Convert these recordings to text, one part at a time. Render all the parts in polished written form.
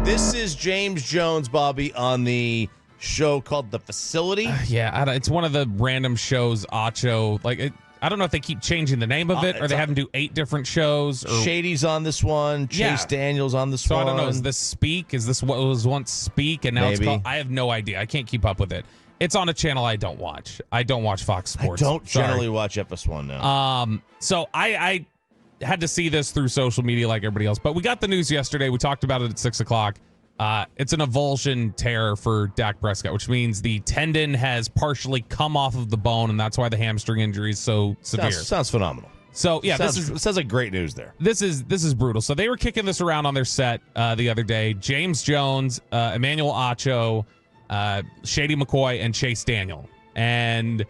This is James Jones, Bobby, on the show called The Facility. It's one of the random shows, Acho. I don't know if they keep changing the name of it or they have him do 8 different shows. Shady's on this one. Chase Daniels on this one. So I don't know. Is this Speak? Is this what was once Speak and now it's called? I have no idea. I can't keep up with it. It's on a channel I don't watch. I don't watch Fox Sports. I don't generally watch FS1 now. So I had to see this through social media like everybody else. But we got the news yesterday. We talked about it at 6 o'clock. It's an avulsion tear for Dak Prescott, which means the tendon has partially come off of the bone, and that's why the hamstring injury is so severe. Sounds phenomenal. So sounds like great news there. This is brutal. So they were kicking this around on their set the other day. James Jones, Emmanuel Acho, Shady McCoy, and Chase Daniel. And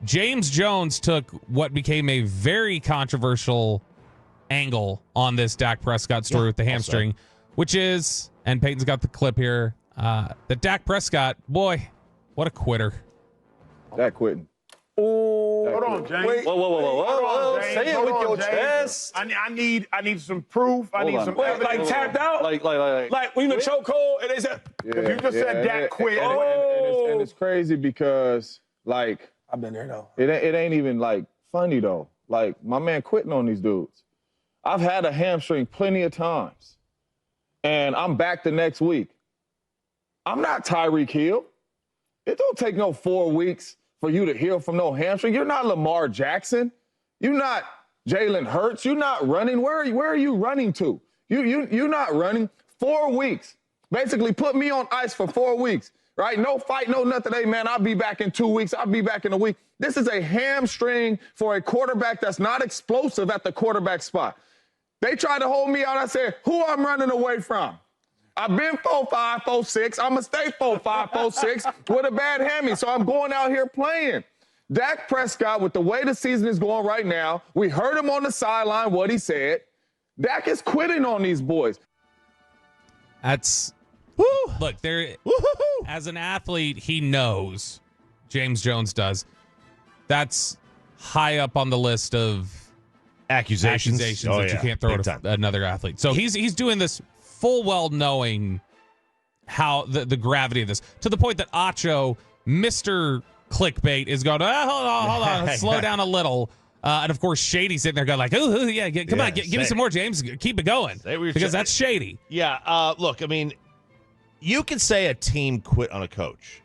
James Jones took what became a very controversial angle on this Dak Prescott story with the hamstring, which is, and Peyton's got the clip here, that Dak Prescott, boy, what a quitter. Dak quitting. Oh, hold on, James. Wait, whoa. Say it with your chest. I need some proof. I need some evidence. Like tapped out? Like when you in the chokehold and they said, if you just said Dak quit. And it's crazy because, like, I've been there, though. It ain't even, like, funny, though. Like, my man quitting on these dudes. I've had a hamstring plenty of times, and I'm back the next week. I'm not Tyreek Hill. It don't take no 4 weeks for you to heal from no hamstring. You're not Lamar Jackson. You're not Jalen Hurts. You're not running. Where are you running to? You're not running. 4 weeks. Basically put me on ice for 4 weeks, right? No fight, no nothing. Hey, man, I'll be back in 2 weeks. I'll be back in a week. This is a hamstring for a quarterback that's not explosive at the quarterback spot. They tried to hold me out. I said, who I'm running away from? I've been 4'5", 4'6". I'm going to stay 4'5", 4'6", with a bad hammy, so I'm going out here playing. Dak Prescott, with the way the season is going right now, we heard him on the sideline, what he said. Dak is quitting on these boys. That's, look, as an athlete, he knows, James Jones does, that's high up on the list of accusations that you can't throw at another athlete. So he's doing this full well knowing how the gravity of this, to the point that Acho, Mr. Clickbait, is going, hold on, slow down a little. And of course, Shady's sitting there going like, come on, give me some more, James. Keep it going. Because that's shady. Yeah, look, I mean, you can say a team quit on a coach,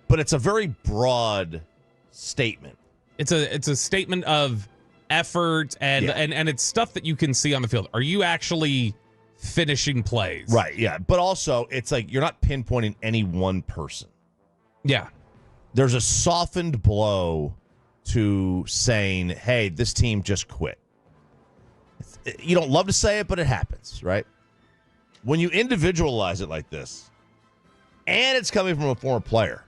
but it's a very broad statement. It's a statement of effort and it's stuff that you can see on the field. Are you actually finishing plays? Right, yeah. But also, it's like you're not pinpointing any one person. Yeah. There's a softened blow to saying, hey, this team just quit. You don't love to say it, but it happens, right? When you individualize it like this, and it's coming from a former player,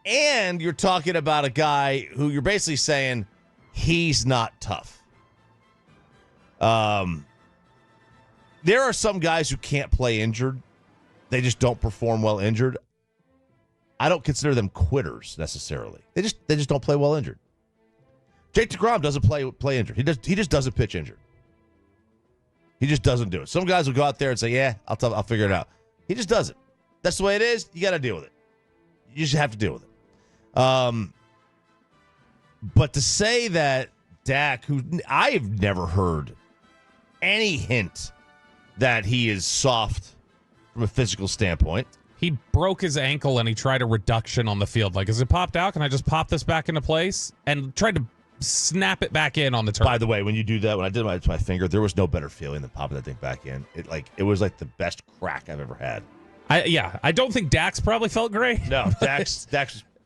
and you're talking about a guy who you're basically saying he's not tough. There are some guys who can't play injured. They just don't perform well injured. I don't consider them quitters necessarily. They just don't play well injured. Jake DeGrom doesn't play injured. He just doesn't pitch injured. He just doesn't do it. Some guys will go out there and say, "Yeah, I'll figure it out." He just doesn't. That's the way it is. You got to deal with it. You just have to deal with it. But to say that Dak, who I've never heard any hint that he is soft from a physical standpoint. He broke his ankle and he tried a reduction on the field. Like, is it popped out? Can I just pop this back into place? And tried to snap it back in on the turf. By the way, when you do that, when I did my finger, there was no better feeling than popping that thing back in. It was like the best crack I've ever had. I don't think Dak's probably felt great. No, Dak's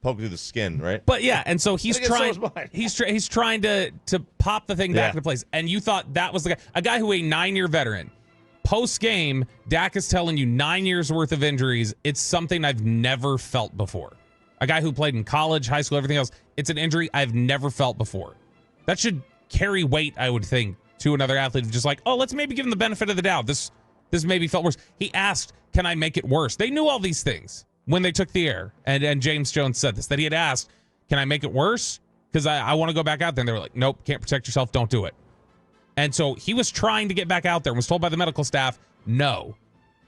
poking through the skin, right? But yeah, and so he's trying. He's trying to pop the thing back into place. And you thought that was the guy, a guy who a 9-year veteran. Post game, Dak is telling you 9 years worth of injuries. It's something I've never felt before. A guy who played in college, high school, everything else. It's an injury I've never felt before. That should carry weight, I would think, to another athlete. Just like, let's maybe give him the benefit of the doubt. This maybe felt worse. He asked, "Can I make it worse?" They knew all these things when they took the air, and James Jones said this, that he had asked, "Can I make it worse? Because I want to go back out there." And they were like, "Nope, can't protect yourself. Don't do it." And so he was trying to get back out there and was told by the medical staff, no,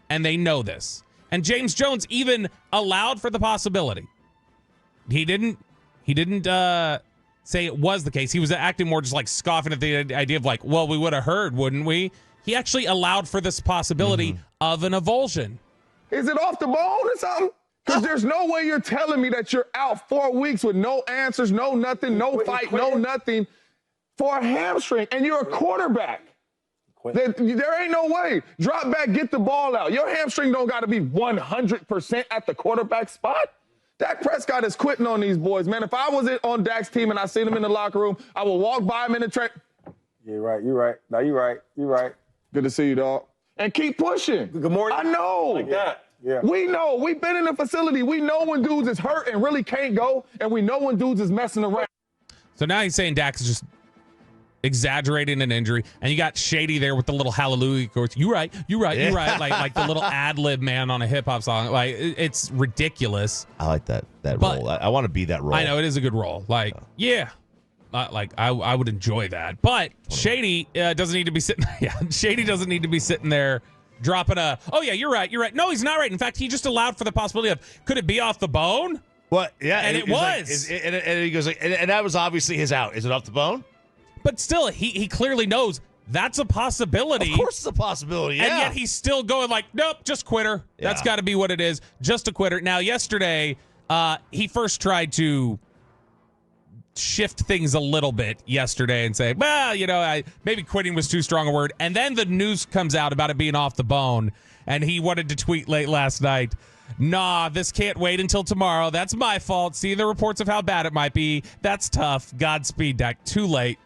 and they know this. And James Jones even allowed for the possibility. He didn't say it was the case. He was acting more just like scoffing at the idea of like, well, we would have heard, wouldn't we? He actually allowed for this possibility of an avulsion. Is it off the bone or something? Because there's no way you're telling me that you're out 4 weeks with no answers, no nothing, no fight, no nothing for a hamstring, and you're a quarterback. There ain't no way. Drop back, get the ball out. Your hamstring don't got to be 100% at the quarterback spot. Dak Prescott is quitting on these boys, man. If I was on Dak's team and I seen him in the locker room, I would walk by him in the train. You're right. You're right. No, you're right. You're right. Good to see you, dog. And keep pushing. Good morning. I know. Like that. Yeah. We know. We've been in the facility. We know when dudes is hurt and really can't go, and we know when dudes is messing around. So now he's saying Dak is just exaggerating an injury, and you got Shady there with the little hallelujah chorus. You right, like the little ad lib man on a hip hop song. Like it's ridiculous. I like that role. I want to be that role. I know it is a good role. Like I would enjoy that. But Shady doesn't need to be sitting. Yeah, Shady doesn't need to be sitting there dropping a. Oh yeah, you're right. No, he's not right. In fact, he just allowed for the possibility of could it be off the bone? What? Yeah, and it was. Like, and he goes like, and that was obviously his out. Is it off the bone? But still, he clearly knows that's a possibility. Of course it's a possibility, yeah. And yet he's still going like, nope, just quitter. Yeah. That's got to be what it is, just a quitter. Now, yesterday, he first tried to shift things a little bit yesterday and say, well, maybe quitting was too strong a word. And then the news comes out about it being off the bone, and he wanted to tweet late last night, nah, this can't wait until tomorrow. That's my fault. See the reports of how bad it might be. That's tough. Godspeed, Dak. Too late.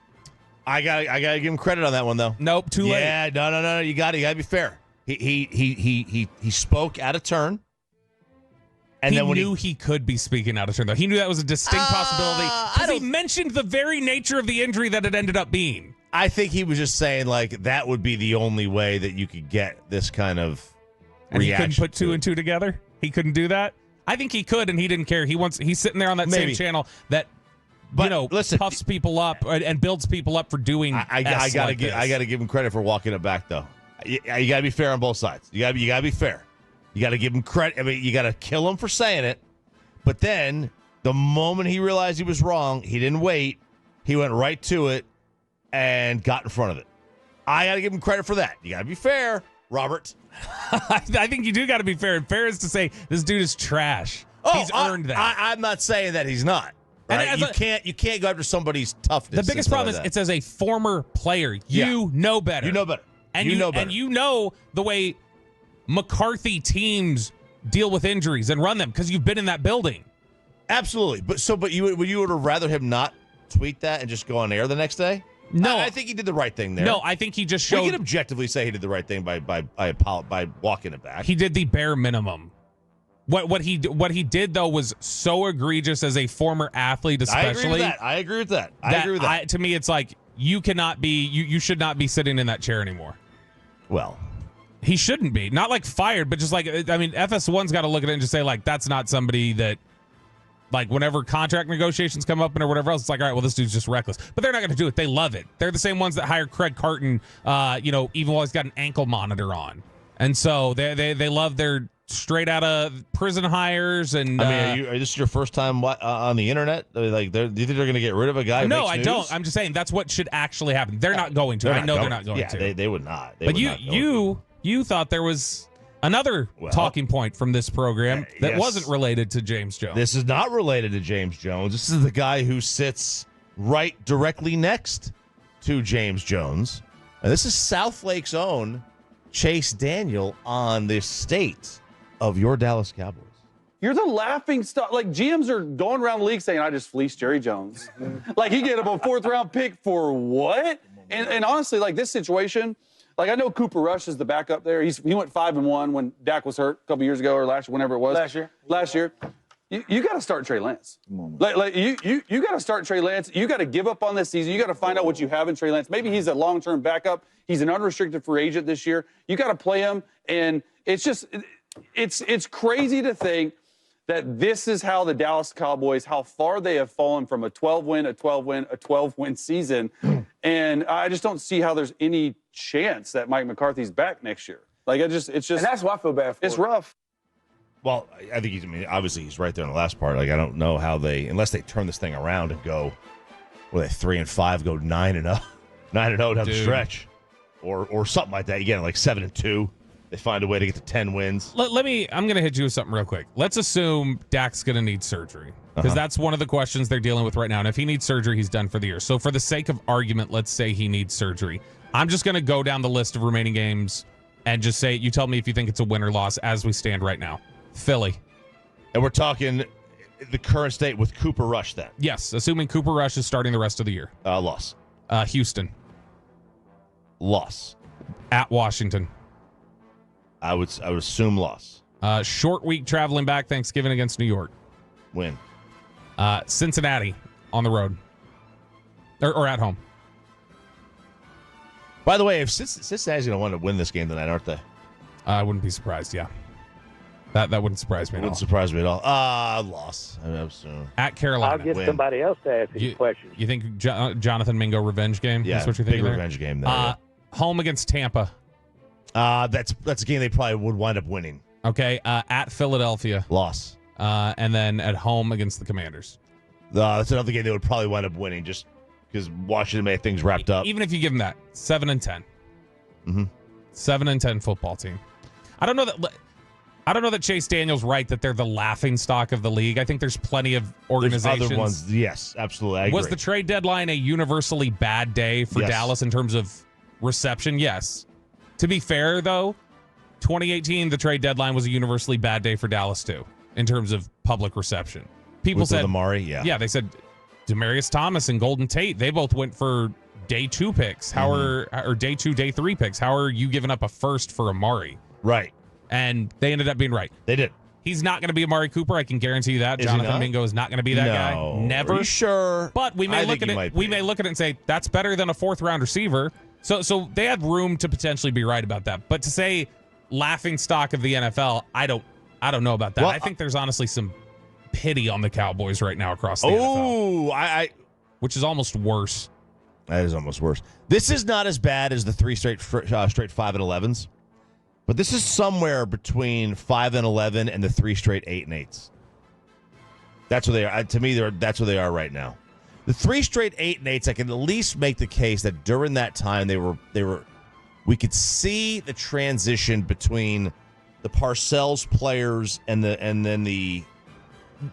I gotta give him credit on that one though. Nope, too late. Yeah, no. You gotta be fair. He spoke out of turn, and then when he could be speaking out of turn though. He knew that was a distinct possibility because he mentioned the very nature of the injury that it ended up being. I think he was just saying like that would be the only way that you could get this kind of and reaction. He couldn't put two and two together. He couldn't do that. I think he could, and he didn't care. He's sitting there on that same channel that. But listen, puffs people up and builds people up for doing. I gotta give him credit for walking it back, though. You gotta be fair on both sides. You gotta be fair. You gotta give him credit. I mean, you gotta kill him for saying it. But then the moment he realized he was wrong, he didn't wait. He went right to it and got in front of it. I gotta give him credit for that. You gotta be fair, Robert. I think you do gotta be fair. And fair is to say this dude is trash. He's earned that. I'm not saying that he's not. Right? You can't go after somebody's toughness. The biggest problem is it's as a former player. You know better. You know better. And you know the way McCarthy teams deal with injuries and run them because you've been in that building. Absolutely. But you would have rather him not tweet that and just go on air the next day? No. I think he did the right thing there. No, I think he just showed. We can objectively say he did the right thing by walking it back. He did the bare minimum. What he did though was so egregious as a former athlete, especially. I agree with that. To me, it's like you cannot be. You should not be sitting in that chair anymore. Well, he shouldn't be. Not like fired, but just like FS1's got to look at it and just say like that's not somebody that. Like whenever contract negotiations come up and or whatever else, it's like all right, well this dude's just reckless. But they're not going to do it. They love it. They're the same ones that hired Craig Carton. Even while he's got an ankle monitor on, and so they love their. Straight out of prison hires, and I mean, this is your first time on the internet? Like, do you think they're going to get rid of a guy? No, I don't. I'm just saying that's what should actually happen. They're not going to. I know they're not going to. Yeah, they would not. But you thought there was another talking point from this program that wasn't related to James Jones. This is not related to James Jones. This is the guy who sits right directly next to James Jones, and this is Southlake's own Chase Daniel on the state of your Dallas Cowboys. You're the laughing stock. Like, GMs are going around the league saying, I just fleeced Jerry Jones. Like, he gave up a 4th-round pick for what? And honestly, like, this situation, like, I know Cooper Rush is the backup there. He went 5-1 when Dak was hurt a couple years ago or whenever it was. Last year. You got to start Trey Lance. Like you got to start Trey Lance. You got to give up on this season. You got to find out what you have in Trey Lance. Maybe he's a long-term backup. He's an unrestricted free agent this year. You got to play him, and it's just it's crazy to think that this is how the Dallas Cowboys, how far they have fallen from a 12-win season, and I just don't see how there's any chance that Mike McCarthy's back next year. Like it's just, And that's why I feel bad for. it's him. rough. Well, I think obviously he's right there in the last part. Like, I don't know how unless they turn this thing around and go, 3-5, go 9-0, 9-0 down the stretch, or something like that. You get like 7-2. They find a way to get to 10 wins. I'm going to hit you with something real quick. Let's assume Dak's going to need surgery because that's one of the questions they're dealing with right now. And if he needs surgery, he's done for the year. So for the sake of argument, let's say he needs surgery. I'm just going to go down the list of remaining games and just say, you tell me if you think it's a win or loss as we stand right now. Philly. And we're talking the current state with Cooper Rush then. Yes, assuming Cooper Rush is starting the rest of the year. Loss. Houston. Loss. At Washington. I would assume loss. Short week traveling back Thanksgiving against New York. Win. Cincinnati on the road. Or at home. By the way, if Cincinnati's going to want to win this game tonight, aren't they? I wouldn't be surprised, yeah. That wouldn't surprise me at all. Wouldn't surprise me at all. Loss. I assume. At Carolina. I'll get somebody else to ask these questions. You think Jonathan Mingo revenge game? Yeah, that's what you big think there? revenge game there. Home against Tampa. That's a game they probably would wind up winning. Okay, at Philadelphia. Loss. And then at home against the Commanders. That's another game they would probably wind up winning just because Washington made things wrapped up. Even if you give them that, 7-10. Mm-hmm. 7-10 football team. I don't know that Chase Daniel's right that they're the laughing stock of the league. I think there's plenty of organizations. There's other ones. Yes, absolutely. I agree. Was the trade deadline a universally bad day for Dallas in terms of reception? Yes. To be fair, though, 2018, the trade deadline was a universally bad day for Dallas, too, in terms of public reception. People said Amari, yeah, they said Demaryius Thomas and Golden Tate, they both went for day 2 picks. Or day 2, day 3 picks. How are you giving up a first for Amari? Right. And they ended up being right. They did. He's not going to be Amari Cooper. I can guarantee you that. Is Jonathan Mingo is not going to be that guy. Never. Are you sure? But we may look at it. We may look at it and say that's better than a 4th-round receiver. So they had room to potentially be right about that. But to say laughing stock of the NFL, I don't know about that. Well, I think there's honestly some pity on the Cowboys right now across the NFL. Which is almost worse. That is almost worse. This is not as bad as the 3 straight 5-11s. But this is somewhere between 5-11 and the 3 straight 8-8s. That's where they are. To me, that's where they are right now. The 3 straight 8-8s, I can at least make the case that during that time we could see the transition between the Parcells players and then the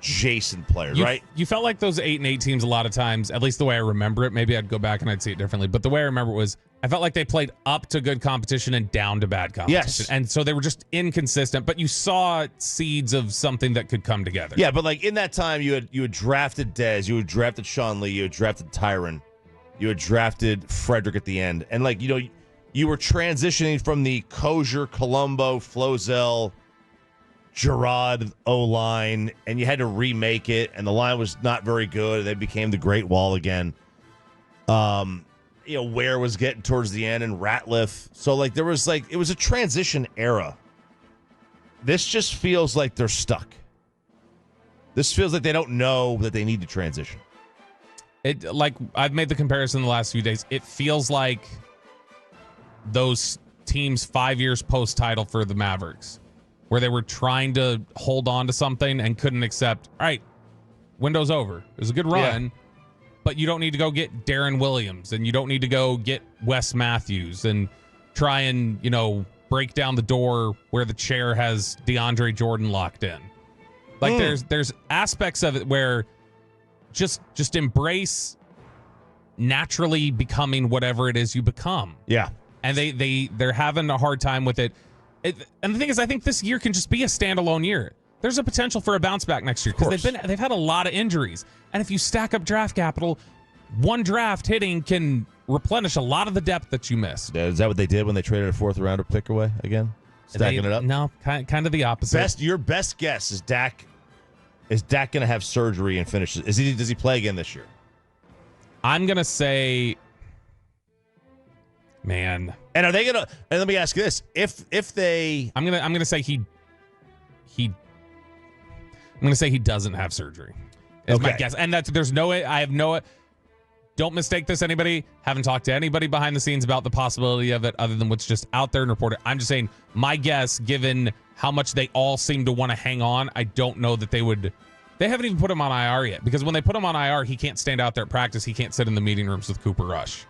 Jason players, right? You felt like those 8-8 teams a lot of times, at least the way I remember it. Maybe I'd go back and I'd see it differently. But the way I remember it was, I felt like they played up to good competition and down to bad competition. Yes. And so they were just inconsistent, but you saw seeds of something that could come together. Yeah, but like in that time, you had drafted Dez, you had drafted Sean Lee, you had drafted Tyron, you had drafted Frederick at the end. And like, you were transitioning from the Kosher, Colombo, Flozell, Gerard O-line, and you had to remake it, and the line was not very good, and they became the Great Wall again. Ware was getting towards the end, and Ratliff. So, like, it was a transition era. This just feels like they're stuck. This feels like they don't know that they need to transition. I've made the comparison the last few days. It feels like those teams 5 years post-title for the Mavericks, where they were trying to hold on to something and couldn't accept, all right, window's over. It was a good run, but you don't need to go get Darren Williams, and you don't need to go get Wes Matthews and try and, break down the door where the chair has DeAndre Jordan locked in. Like there's aspects of it where just embrace naturally becoming whatever it is you become. Yeah. And they're having a hard time with it. And the thing is, I think this year can just be a standalone year. There's a potential for a bounce back next year because they've had a lot of injuries. And if you stack up draft capital, one draft hitting can replenish a lot of the depth that you missed. Is that what they did when they traded a 4th-rounder pick away again? Stacking it up? No, kind of the opposite. Your best guess is Dak. Is Dak going to have surgery and finish? Does he play again this year? I'm going to say, man. And are they going to? And let me ask you this: if they, I'm gonna say he doesn't have surgery. Is my guess, and there's no way. I have no. don't mistake this, anybody. Haven't talked to anybody behind the scenes about the possibility of it other than what's just out there and reported. I'm just saying, my guess, given how much they all seem to want to hang on, I don't know that they would. They haven't even put him on IR yet, because when they put him on IR, he can't stand out there at practice. He can't sit in the meeting rooms with Cooper Rush.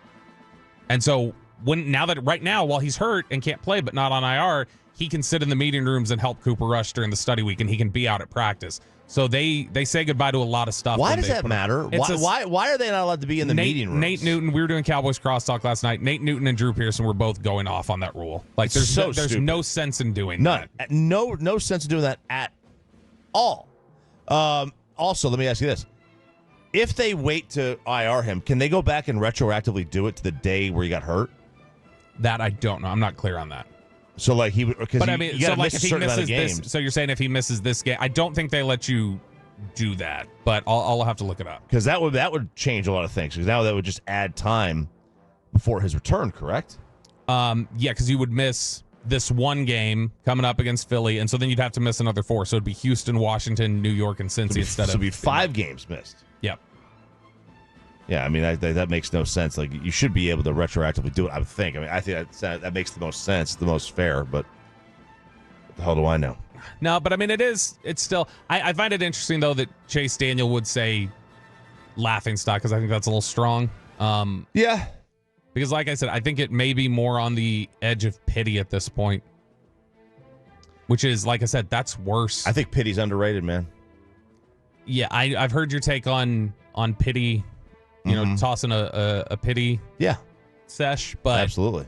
And so right now, while he's hurt and can't play but not on IR, he can sit in the meeting rooms and help Cooper Rush during the study week, and he can be out at practice. So they say goodbye to a lot of stuff. Why does that matter? Why are they not allowed to be in the meeting rooms? Nate Newton, we were doing Cowboys crosstalk last night. Nate Newton and Drew Pearson were both going off on that rule. Like, there's no sense in doing that. No sense in doing that at all. Also, let me ask you this. If they wait to IR him, can they go back and retroactively do it to the day where he got hurt? That I don't know. I'm not clear on that. So, like, he would, because but I mean, so like if he misses this, so you're saying if he misses this game, I don't think they let you do that, but I'll have to look it up. Because that would change a lot of things. Because now that would just add time before his return, correct? Yeah, because you would miss this one game coming up against Philly, and so then you'd have to miss another 4. So it'd be Houston, Washington, New York, and Cincy instead of. So it'd be 5 games missed. Yep. Yeah, I mean, that makes no sense. Like, you should be able to retroactively do it, I would think. I mean, I think that makes the most sense, the most fair, but what the hell do I know? No, but I mean, it's still, I find it interesting, though, that Chase Daniel would say laughingstock, because I think that's a little strong. Yeah. Because, like I said, I think it may be more on the edge of pity at this point, which is, like I said, that's worse. I think pity's underrated, man. Yeah, I've heard your take on pity. You know, tossing a pity sesh, but absolutely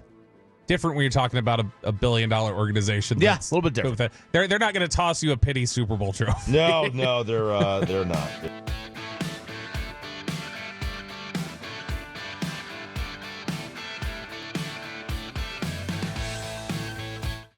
different when you're talking about a $1 billion organization. Yeah, a little bit different. They're not going to toss you a pity Super Bowl trophy. No, they're not.